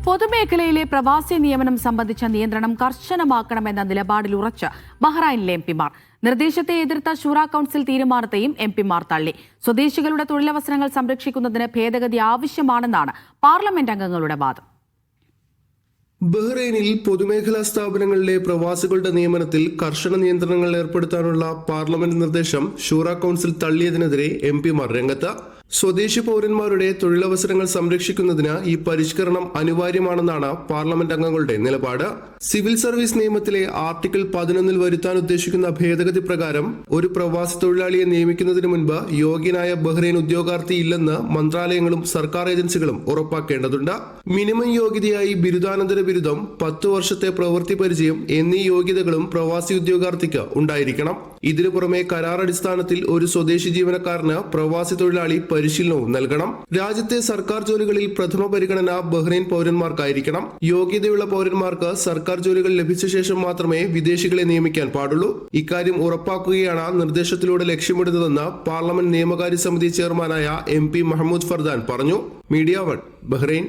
പൊതുമേഖലയിലെ പ്രവാസി നിയമനം സംബന്ധിച്ച നിയന്ത്രണം കർശനമാക്കണമെന്ന നിലപാടിൽ ഉറച്ച് ബഹ്റൈനിലെ എംപിമാർ. നിർദ്ദേശത്തെ എതിർത്ത ശൂറ കൌൺസിൽ തീരുമാനത്തെയും എംപിമാർ തള്ളി. സ്വദേശികളുടെ തൊഴിലവസരങ്ങൾ സംരക്ഷിക്കുന്നതിന് ഭേദഗതി ആവശ്യമാണെന്നാണ് പാർലമെന്റ് അംഗങ്ങളുടെ വാദം. ബഹ്റൈനിൽ പൊതുമേഖലാ സ്ഥാപനങ്ങളിലെ പ്രവാസികളുടെ നിയമനത്തിൽ കർശന നിയന്ത്രണങ്ങൾ ഏർപ്പെടുത്താനുള്ള പാർലമെന്റ് നിർദ്ദേശം ശൂറ കൌൺസിൽ തള്ളിയതിനെതിരെ എംപിമാർ രംഗത്ത്. സ്വദേശി പൗരന്മാരുടെ തൊഴിലവസരങ്ങൾ സംരക്ഷിക്കുന്നതിന് ഈ പരിഷ്കരണം അനിവാര്യമാണെന്നാണ് പാർലമെന്റ് അംഗങ്ങളുടെ നിലപാട്. സിവിൽ സർവീസ് നിയമത്തിലെ ആർട്ടിക്കിൾ 11 വരുത്താൻ ഉദ്ദേശിക്കുന്ന ഭേദഗതി പ്രകാരം ഒരു പ്രവാസി തൊഴിലാളിയെ നിയമിക്കുന്നതിന് മുൻപ് യോഗ്യനായ ബഹ്റൈൻ ഉദ്യോഗാർത്ഥി ഇല്ലെന്ന് മന്ത്രാലയങ്ങളും സർക്കാർ ഏജൻസികളും ഉറപ്പാക്കേണ്ടതുണ്ട്. മിനിമം യോഗ്യതയായി ബിരുദാനന്തര ബിരുദം, 10 വർഷത്തെ പ്രവൃത്തി പരിചയം എന്നീ യോഗ്യതകളും പ്രവാസി ഉദ്യോഗാർത്ഥിക്ക് ഉണ്ടായിരിക്കണം. ഇതിനു പുറമെ കരാർ അടിസ്ഥാനത്തിൽ ഒരു സ്വദേശി ജീവനക്കാരന് പ്രവാസി തൊഴിലാളി പരിശീലനവും നൽകണം. രാജ്യത്തെ സർക്കാർ ജോലികളിൽ പ്രഥമ പരിഗണന ബഹ്റൈൻ പൗരന്മാർക്കായിരിക്കണം. യോഗ്യതയുള്ള പൗരന്മാർക്ക് സർക്കാർ ജോലികൾ ലഭിച്ച ശേഷം മാത്രമേ വിദേശികളെ നിയമിക്കാൻ പാടുള്ളൂ. ഇക്കാര്യം ഉറപ്പാക്കുകയാണ് നിർദ്ദേശത്തിലൂടെ ലക്ഷ്യമിടുന്നതെന്ന് പാർലമെന്റ് നിയമകാര്യ സമിതി ചെയർമാനായ MP മഹമ്മൂദ് ഫർദാൻ പറഞ്ഞു. Media 1 Bahrain.